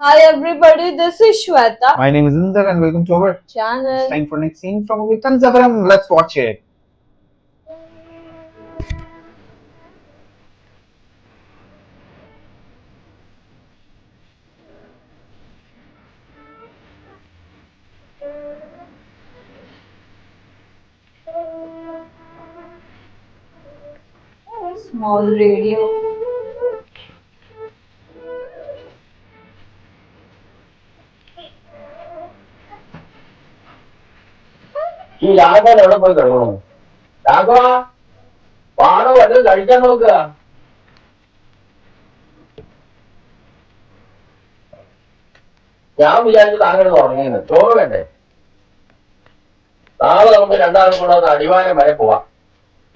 Hi everybody, this is Shweta. My name is Inder and welcome to our Channel. It's time for next scene from movie Kanzavaram. Let's watch it. Small radio. ഈ രാഘവൻ എവിടെ പോയി കിടക്കണു? രാഘവ പാടോ വല്ലതും കഴിക്കാൻ നോക്കുക. ഞാൻ വിചാരിച്ചു താങ്കൾ ഉറങ്ങിയെന്ന്. ചോറ് വേണ്ടേ? നാളെ നമുക്ക് രണ്ടാളും കൂടെ ഒന്ന് അടിവാരം വരെ പോവാം.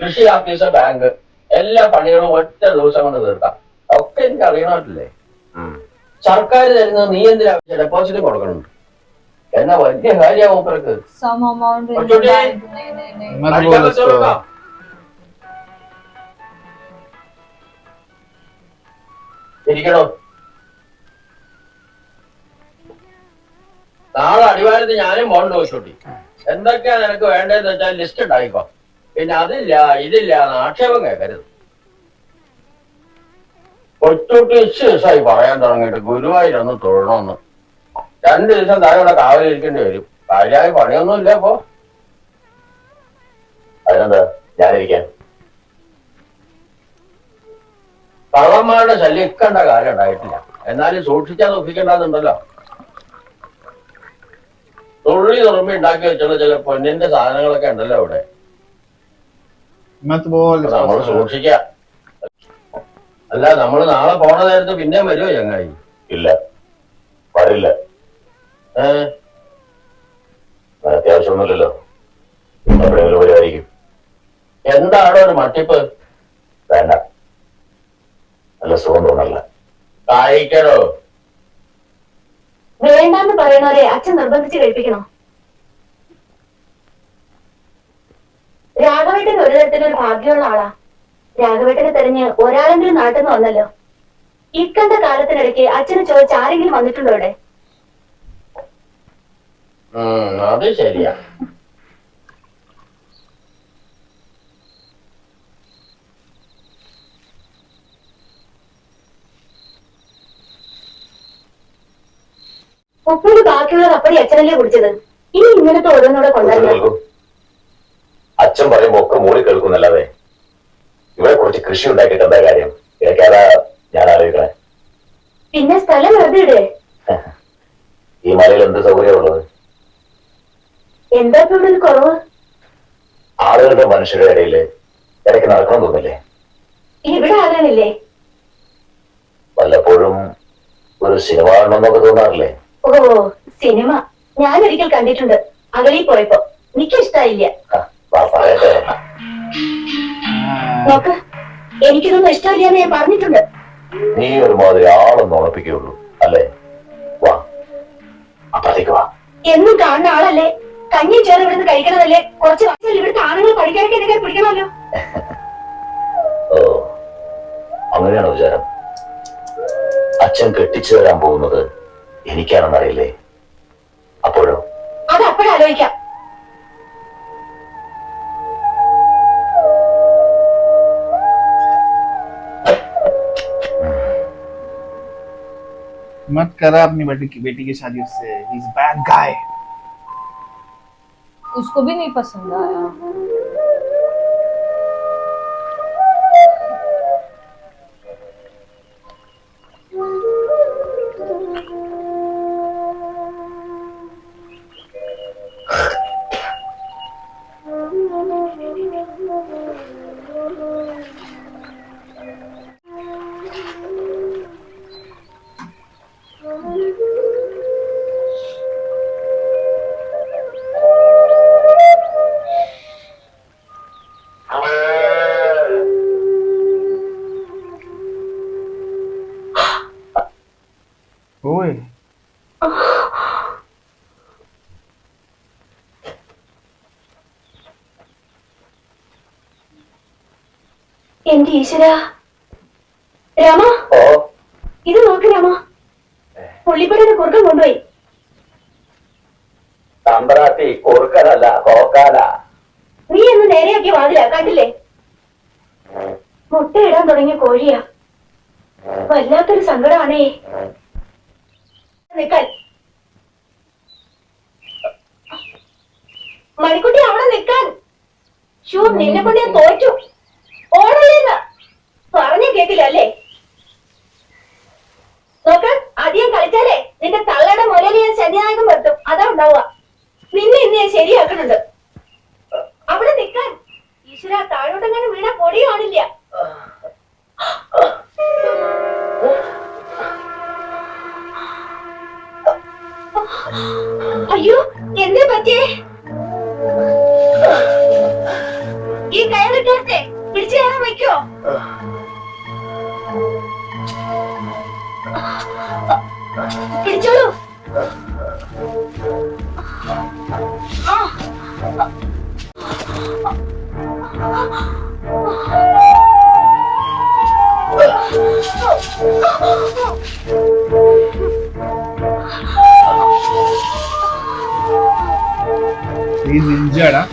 കൃഷി ഓഫീസ്, ബാങ്ക്, എല്ലാ പണികളും ഒറ്റ ദിവസം കൊണ്ട് തീർക്കാം. ഒക്കെ എനിക്ക് അറിയണമല്ലേ. സർക്കാർ തരുന്നത് നീ എന്തിനാ ഡെപ്പോസിറ്റ് കൊടുക്കണുണ്ട്? എന്നാ വലിയ കാര്യമാണ് മൂപ്പർക്ക്. Some amount in the What you bank. did? Nay. मत കഴിക്കാൻ बोल പറ്റുമോ? उसको. ഇരിക്കണോ? നാളെ അടിവാരത്ത് ഞാനും പോകണ്ട ചോദിച്ചോട്ടി. എന്തൊക്കെയാ നിനക്ക് വേണ്ടതെന്ന് വെച്ചാൽ ലിസ്റ്റ് ഉണ്ടായിക്കോ. പിന്നെ അതില്ല ഇതില്ല ആക്ഷേപം കേൾക്കരുത്. കൊച്ചോട്ടി ദിവസമായി പറയാൻ തുടങ്ങിയിട്ട് ഗുരുവായൂരൊന്ന് തൊഴണമെന്ന്. 2 ദിവസം താഴെ കാവലിരിക്കേണ്ടി വരും. കാര്യമായ പണിയൊന്നും ഇല്ല ഇപ്പൊ. അതിനെന്താ ഞാനിരിക്കാൻ? കള്ളന്മാരുടെ ശല്യം ഇക്കണ്ട കാലം ഉണ്ടായിട്ടില്ല. എന്നാലും സൂക്ഷിച്ചാൽ സൂക്ഷിക്കേണ്ടതുണ്ടല്ലോ. തുറമ്പി ഉണ്ടാക്കി വെച്ചുള്ള ചില പൊന്നിന്റെ സാധനങ്ങളൊക്കെ ഉണ്ടല്ലോ ഇവിടെ. मत बोल നമ്മൾ उसको. സൂക്ഷിക്ക. അല്ല നമ്മൾ നാളെ പോണ നേരത്ത് പിന്നെ വരുമോ ചങ്ങായി? ഇല്ല, വരില്ല. അത്യാവശ്യമൊന്നുമില്ലല്ലോ. എവിടെയെങ്കിലും വരുമായിരിക്കും. എന്താണോ ഒരു മട്ടിപ്പ്? വേണ്ട, നല്ല സുഖം തോന്നല്ല. കഴിക്കണോ? വേണ്ടാന്ന് പറയണവരെ അച്ഛൻ നിർബന്ധിച്ച് കഴിപ്പിക്കണോ? രാഘവേട്ടൻ ഒരു തരത്തിലൊരു ഭാഗ്യമുള്ള ആളാ. രാഘവേട്ടനെ തെരഞ്ഞ് ഒരാളെങ്കിലും നാട്ടിൽ നിന്ന് വന്നല്ലോ. ഇക്കണ്ട കാലത്തിനിടയ്ക്ക് അച്ഛനെ ചോദിച്ച് ആരെങ്കിലും വന്നിട്ടുണ്ടോ ഇവിടെ? അത് ശരിയാ. ഉപ്പൂര് ബാക്കിയുള്ളത് അപ്പടി അച്ഛനല്ലേ കുടിച്ചത്. ഇനി ഇങ്ങനത്തെ ഓരോന്നൂടെ കൊണ്ടുവരണം. അച്ഛൻ പറയുമ്പോ ഒക്കെ മൂളി കേൾക്കുന്നല്ലാതെ ഇവിടെ കുറച്ച് കൃഷി ഉണ്ടാക്കിയിട്ട് എന്താ കാര്യം? ഇതൊക്കെയാ ഞാൻ ആലോചിക്കണേ. പിന്നെ സ്ഥലം വെറുതെ ഇടേ. ഈ മലയിൽ എന്ത് സൗകര്യമുള്ളത്? എന്താ ഇപ്പൊ ഇവിടെ ഒരു കുറവ്? ആളുകളുടെ മനുഷ്യരുടെ ഇടയില് ഇടയ്ക്ക് നടക്കണം തോന്നില്ലേ? ഇവിടെ ആകാനില്ലേ? വല്ലപ്പോഴും ഒരു സിനിമ കാണണമെന്നൊക്കെ തോന്നാറില്ലേ? ഓ, സിനിമ ഞാനൊരിക്കൽ കണ്ടിട്ടുണ്ട്. അകലിൽ പോയപ്പോ എനിക്കിഷ്ടായില്ല. പറയട്ടെ, നോക്ക്, എനിക്കിതൊന്നും ഇഷ്ടമില്ലാന്ന് ഞാൻ പറഞ്ഞിട്ടുണ്ട്. നീ ഒരുമാതിരി ആളൊന്നും ഉറപ്പിക്കുകയുള്ളൂ അല്ലേ? വാ, അപ്പത്തേക്ക് വാ. എന്നും കാണുന്ന ആളല്ലേ, കഞ്ഞി ചേർന്ന് ഇവിടുന്ന് കഴിക്കണതല്ലേ. കുറച്ച് വർഷം ഇവിടുത്തെ ആണുങ്ങൾ പഠിക്കാനൊക്കെ എന്നെ പിടിക്കണമല്ലോ. ഓ, അങ്ങനെയാണോ വിചാരം? അച്ഛൻ കെട്ടിച്ചു തരാൻ പോകുന്നത് എനിക്കാണെന്നറിയില്ലേ? അപ്പോഴോ? അത് അപ്പോഴാലോചിക്കാം. मत करा अपनी बेटी की शादी उससे. He's a bad guy. उसको भी नहीं पसंद आया. ओए. എന്റെ ഈശ്വര, രാമ, ഇത് നോക്ക് രാമ. പുള്ളിപ്പടിയുടെ കുറുക്കം കൊണ്ടുപോയി. തമ്പ്രാട്ടി കുറുക്കനല്ല കോക്കാല. നീ എന്ന് നേരെയാക്കി വാതില കണ്ടില്ലേ? മുട്ടയിടാൻ തുടങ്ങിയ കോഴിയാ. വല്ലാത്തൊരു സങ്കടമാണേ. നിക്കാൻ മണിക്കുട്ടി, അവിടെ നിക്കാൻ. ഷൂ, നിന്നെ കൊണ്ട് ഞാൻ തോറ്റു. ഓടല്ലേന്ന് പറഞ്ഞ കേട്ടില്ല അല്ലേ? നോക്ക്, അധികം കളിച്ചാലേ നിന്റെ തള്ളയുടെ മുലയിൽ ഞാൻ ശനിയായകം വരുത്തും. അതാ ഉണ്ടാവുക. നിന്നെ ഇന്ന് ഞാൻ ശരിയാക്കുന്നുണ്ട്. അവിടെ നിക്കാൻ. ഈശ്വര, താഴോട്ടെങ്ങനെ വീണ പൊടി കാണില്ല. അയ്യോ, എന്തേ പറ്റിയേ? ഈ കയറിട്ടെ പിടിച്ചു കയറാൻ വയ്ക്കോ? പിടിച്ചോളൂ. He's injured, huh?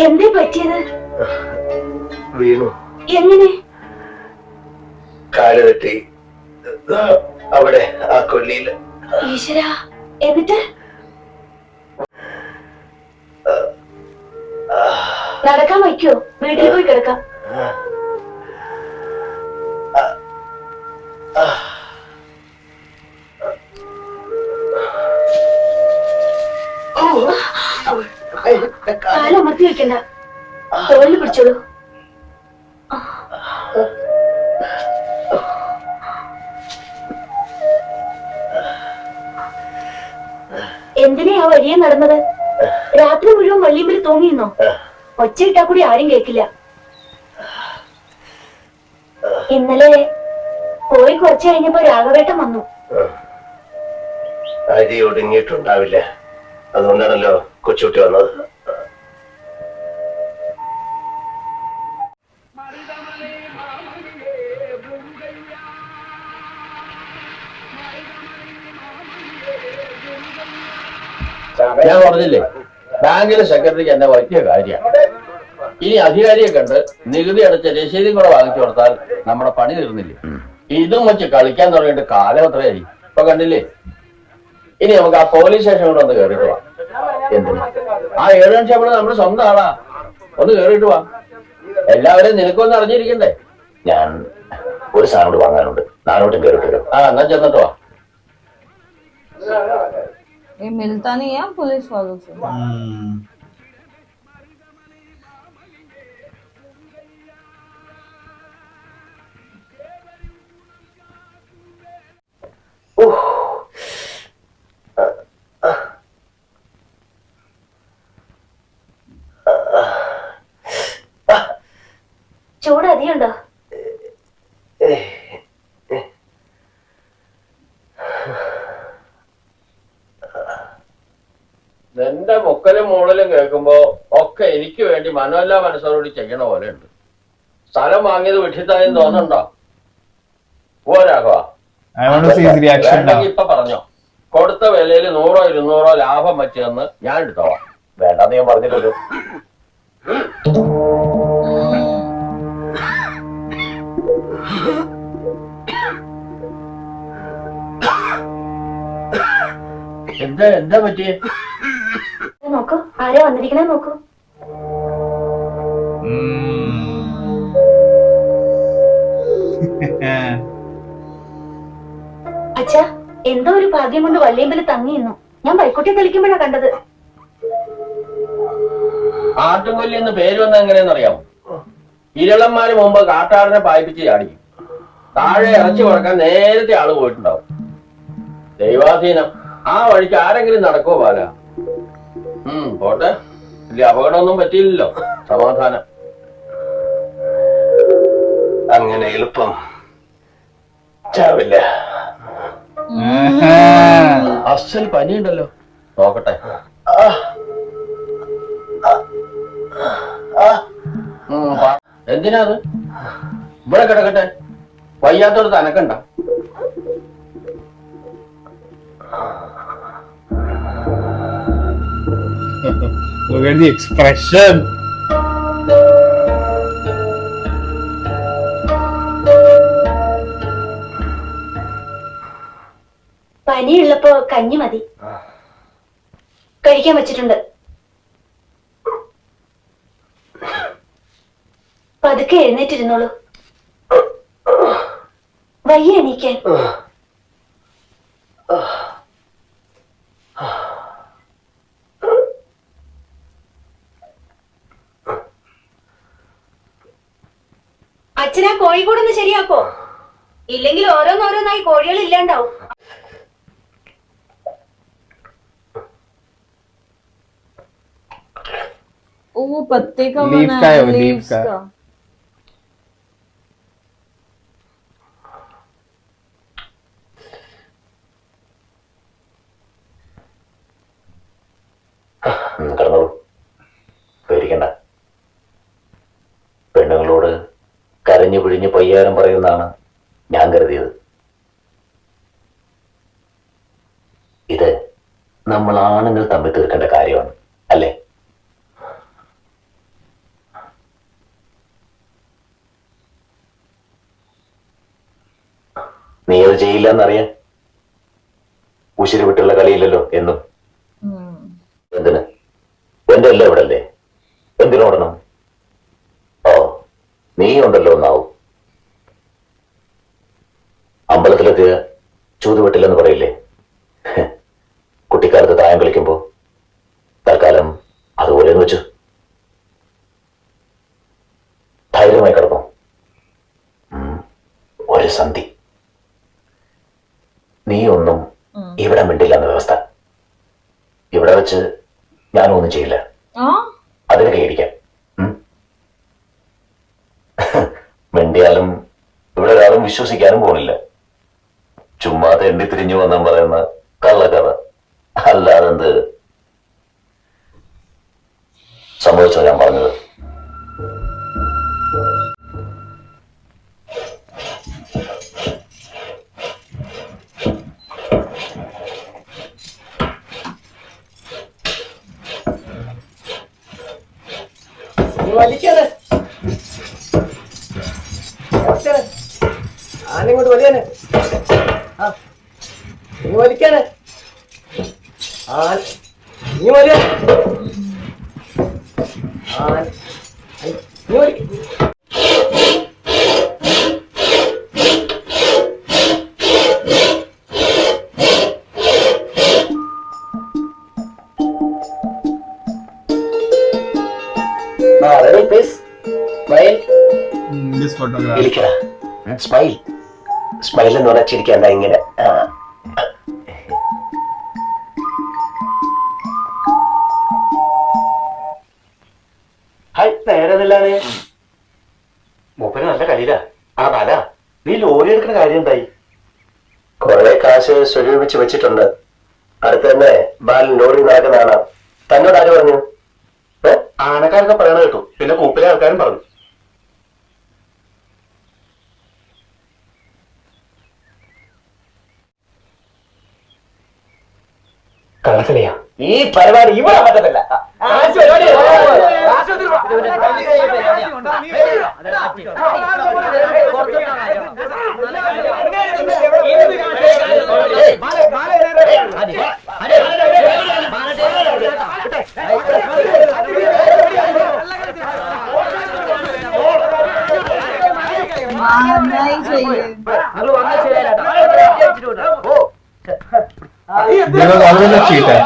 എന്തേ പറ്റിയത്? വീണു. എങ്ങനെ? കാല് തെറ്റി അവിടെ ആ കൊല്ലിയില്. ഈശ്വര, എന്നിട്ട് നടക്കാൻ വയ്ക്കോ? വീട്ടിൽ പോയി കിടക്കാം. കാലമർത്തി വെക്കണ്ട, തോളിൽ പിടിച്ചോളൂ. എന്തിനാ ആ വഴിയെ നടന്നത്? രാത്രി മുഴുവൻ വള്ളിയമ്പിൽ തൂങ്ങിയിരുന്നോ? ഒച്ചയിട്ടാ കൂടി ആരും കേൾക്കില്ല. ഇന്നലെ പോയി കുറച്ചു കഴിഞ്ഞപ്പോ രാഘവേട്ടൻ വന്നു. അരി ഒടുങ്ങിയിട്ടുണ്ടാവില്ല, അതുകൊണ്ടാണല്ലോ കൊച്ചുകുട്ടി വന്നത്. ഞാൻ പറഞ്ഞില്ലേ, ബാങ്കിലെ സെക്രട്ടറിക്ക് എന്നെ പറ്റിയ കാര്യമാണ്. ഇനി അധികാരിയെ കണ്ട് നികുതി അടച്ച രസീതും കൂടെ വാങ്ങിച്ചു കൊടുത്താൽ നമ്മുടെ പണി തീർന്നില്ലേ. ഇതും വെച്ച് കളിക്കാൻ തുടങ്ങിയിട്ട് കാലം എത്രയായി ഇപ്പൊ കണ്ടില്ലേ. ഇനി നമുക്ക് ആ പോലീസ് സ്റ്റേഷൻ കൂടെ ഒന്ന് കയറിയിട്ട് പോവാം. എന്തിനാ? ആ 7 നിമിഷം നമ്മുടെ സ്വന്തം ആളാ. ഒന്ന് കയറിയിട്ട് പോവാം. എല്ലാവരും നിനക്കൊന്ന് അറിഞ്ഞിരിക്കണ്ടേ. ഞാൻ ഒരു സാധനം കൂടി വാങ്ങാനുണ്ട്, നാളോട്ടും കയറിയിട്ട് വരും. ആ, എന്നാ ചെന്നിട്ട് വാ. ये मिलता नहीं है पुलिस वालों से। ചൂട് അധികമുണ്ടോ? നിന്റെ മുക്കലും മൂടലും കേൾക്കുമ്പോ ഒക്കെ എനിക്ക് വേണ്ടി മനമല്ല മനസ്സോടുകൂടി ചെയ്യണ പോലെ ഉണ്ട്. സ്ഥലം വാങ്ങിയത് വിട്ടിത്തായെന്ന് തോന്നുന്നുണ്ടോ? പോരാഘവ, ഇപ്പൊ പറഞ്ഞോ, കൊടുത്ത വിലയിൽ 100 200 ലാഭം വെച്ചെന്ന് ഞാൻ എടുത്തോളാം. വേണ്ടെന്ന് ഞാൻ പറഞ്ഞില്ലല്ലോ. എന്താ പറ്റിയേ? നോക്കൂ, ആരാ വന്നിരിക്കണേ നോക്കൂ. അച്ഛാ, എന്തോ ഒരു ഭാഗ്യം കൊണ്ട് വള്ളിയമ്പല് തങ്ങിയിരുന്നു. ഞാൻ പൈക്കുട്ടി കളിക്കുമ്പോഴാ കണ്ടത്. ആട്ടുംകൊല്ലി എന്ന് പേര് വന്ന എങ്ങനെയെന്നറിയാമോ? ഇരളന്മാര് മുമ്പ് കാട്ടാടിനെ പായിപ്പിച്ച് ചാടിക്കും. താഴെ ഇറച്ചി കൊടുക്കാൻ നേരത്തെ ആള് പോയിട്ടുണ്ടാവും. ദൈവാധീനം, ആ വഴിക്ക് ആരെങ്കിലും നടക്കോ ബാല? പോട്ടെ, വലിയ അപകടമൊന്നും പറ്റിയില്ലല്ലോ. സമാധാനം. അങ്ങനെ എളുപ്പം ചാവില്ല. അസൽ പനിയുണ്ടല്ലോ, നോക്കട്ടെ. എന്തിനാ അത്? ഇവിടെ കിടക്കട്ടെ, വയ്യാത്തോടത്ത് അനക്കണ്ട. Look at the expression. പനിയുള്ളപ്പോ കഞ്ഞി മതി, കഴിക്കാൻ വെച്ചിട്ടുണ്ട്. പതുക്കെ എഴുന്നേറ്റിരുന്നോളൂ, വയ്യ എണീക്കാൻ. അച്ഛനാ കോഴിക്കോടൊന്ന് ശരിയാക്കോ, ഇല്ലെങ്കിൽ ഓരോന്നോരോന്നായി കോഴികൾ ഇല്ലാണ്ടാവും. वो पत्ते का लीफ बना का है है, वो, लीफ लीव्स का। का। കിടന്നോളൂ, പേടിക്കണ്ട. പെണ്ണുങ്ങളോട് കരഞ്ഞു പിഴിഞ്ഞ് പയ്യാരം പറയുന്നതാണ് ഞാൻ കരുതിയത്. ഇത് നമ്മൾ ആണുങ്ങൾ തമ്മിൽ തീർക്കേണ്ട കാര്യമാണ്, അല്ലേ? നീ അത് ചെയ്യില്ല എന്നറിയാൻ. ഉശിരി വിട്ടുള്ള കളിയില്ലല്ലോ എന്നും. എന്തിന്? എന്റെ എല്ലാം ഇവിടെ അല്ലേ, എന്തിനോടണം? ഓ, നീ ഉണ്ടല്ലോ ഒന്നാവും. അമ്പലത്തിലെത്തിയ ചൂതുവെട്ടില്ലെന്ന് പറയില്ലേ? കുട്ടിക്കാലത്ത് തായം കളിക്കുമ്പോ തൽക്കാലം അതുപോലെ വെച്ചു ധൈര്യമായി കിടന്നു. ഒരു സന്ധി നീ ഒന്നും ഇവിടെ മിണ്ടില്ല എന്ന വ്യവസ്ഥ. ഇവിടെ വെച്ച് ഞാനും ഒന്നും ചെയ്യില്ല, അതിന് കൈയടിക്കാം. മിണ്ടിയാലും ഇവിടെ ഒരാളും വിശ്വസിക്കാനും പോണില്ല. ചുമ്മാതെ എണ്ണി തിരിഞ്ഞു വന്നാൻ പറയുന്ന കള്ളക്കഥ. അല്ലാതെന്ത് സംഭവിച്ചോ ഞാൻ പറഞ്ഞത്? ആനിങ്ങോട്ട് വലിയാനെ, നീ വലിക്കാനെ, നീ വലിയ നീ വലിക്ക. This photograph. സ്മൈൽ സ്മൈൽ എന്ന് പറഞ്ഞാൽ ചിരിക്കണ്ട, ഇങ്ങനെ. നേരമില്ലാതെ മൂപ്പര് നല്ല കളിയില. ആ ബാല, നീ ലോറി എടുക്കുന്ന കാര്യം എന്തായി? കുറെ കാശ് സ്വരൂപിച്ച് വെച്ചിട്ടുണ്ട്. അടുത്ത് തന്നെ ബാലൻ ലോറി നടക്കുന്നതാണ്. തന്നോട് ആര് പറഞ്ഞു? ആനക്കാരൊക്കെ പറയണ കേട്ടു, പിന്നെ കൂപ്പിലെ ആൾക്കാരും പറഞ്ഞു. കള്ളക്കളിയാ ഈ പരിപാടി? ഇവിടെ പറ്റത്തില്ല. They were always a cheater.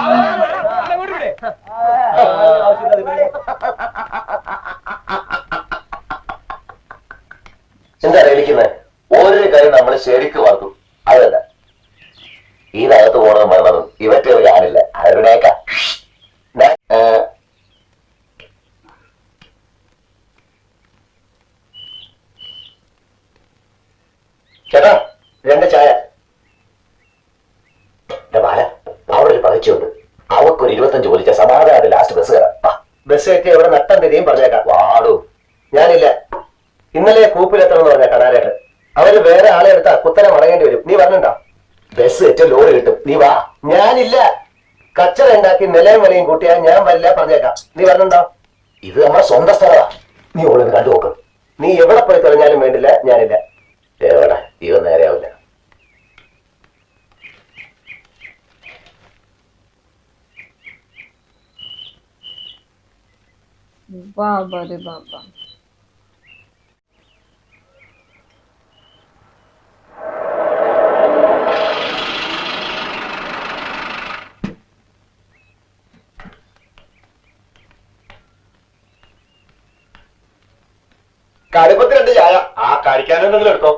എന്താ അറിയിക്കുന്നത്? ഓരോ കാര്യം നമ്മൾ ശരിക്ക് വാർത്തു. അതല്ല ഇതിനകത്ത് പോകണം വേണതും ഇവറ്റ ഞാനില്ല. അവരുടെയൊക്കെ ബസ് കയറ്റി അവിടെ നട്ടം തിരിയും പറഞ്ഞേക്കാം. വാടൂ, ഞാനില്ല. ഇന്നലെ കൂപ്പിലെത്തണം എന്ന് പറഞ്ഞ കണാരേട്ട്. അവര് വേറെ ആളെ എടുത്താ കുത്തനെ മടങ്ങേണ്ടി വരും. നീ പറഞ്ഞിട്ടുണ്ടോ? ബസ് കയറ്റി ലോറി കിട്ടും. നീ വാ. ഞാനില്ല. കച്ചറ ഉണ്ടാക്കി നിലയും വിലയും കൂട്ടിയാൽ ഞാൻ വരില്ല പറഞ്ഞേക്കാം. നീ പറഞ്ഞിട്ടുണ്ടോ? ഇത് നമ്മുടെ സ്വന്തം സ്ഥലമാ. നീ ഓളത് കണ്ടു നോക്ക്. നീ എവിടെ പോയി തെളിഞ്ഞാലും വേണ്ടില്ല, ഞാനില്ല. എവിടെ ഇവ നേരെയാവില്ല. बाबा रे बाबा. കടുപ്പത്തിൽ 2 ചായ. ആ കഴിക്കാനെന്തെങ്കിലും എടുത്തോ.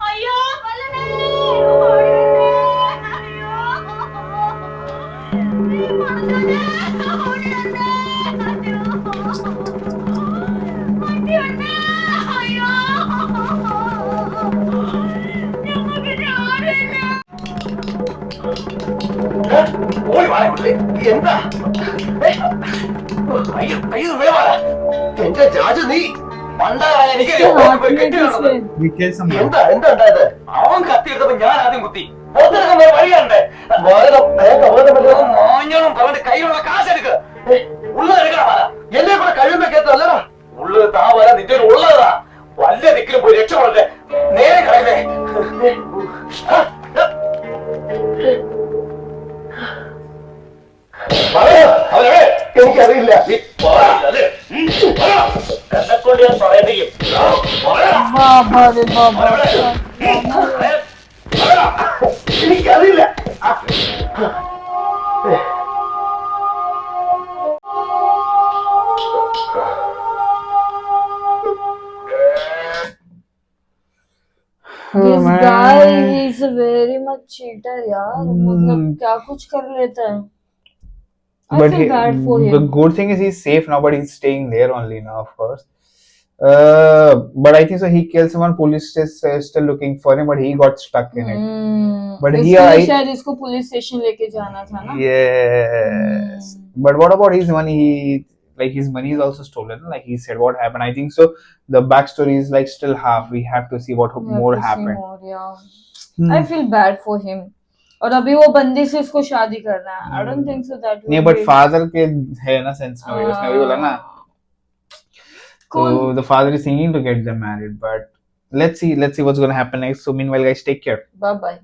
അയ്യോ കൊല്ലണേ, ഓടണേ, അയ്യോ കൊല്ലണേ, ഓടണേ, അയ്യോ അയ്യോ ഞങ്ങൾക്ക് ഞാനില്ല. എന്താ? എന്റെ ജാജു, നീ പണ്ടായ എനിക്ക് We killed someone. എന്താ എന്താ ഉണ്ടായത്? അവൻ കത്തിയെടുത്തപ്പോ ഞാൻ ആദ്യം കുത്തി. വഴിയുണ്ട്. മാഞ്ഞോളും പറഞ്ഞിട്ട് കയ്യിലുള്ള കാശെടുക്ക്. ഉള്ളത് എടുക്കണ വല. എന്നെ കൂടെ കഴിയുമ്പോ കേട്ടല്ലടാ. ഉള്ളത് താ വല നിന്റെ ഉള്ളതാ. വല്ല ദിക്കിലും പോയി രക്ഷപ്പെടട്ടെ. നേരെ കളയല്ലേ. എനിക്കറിയില്ല. എന്നെക്കൊണ്ട് ഞാൻ പറയിപ്പിക്കും. बाबा रे बाबा. എനിക്കറിയില്ല. This guy is very much cheater यार. मतलब क्या कुछ कर लेता है. I But feel bad for the him. good thing is he's safe now, but he's staying there only now, of course. But I think so. He killed someone. Police is still looking for him, but he got stuck in it. But इसलिए शायद इसको police station लेके जाना था ना. Yes. But what about his money? His money is also stolen. Like he said, what happened? I think so. The backstory is like still half. We have to see what We have more to see happened. more, yeah. I feel bad for him. और अभी वो बंदी से इसको शादी करना है. I don't think so that. नहीं, but father के है ना sense में उसने वही बोला ना. So the father is thinking to get them married, but let's see what's gonna happen next. So meanwhile, guys, take care. Bye bye.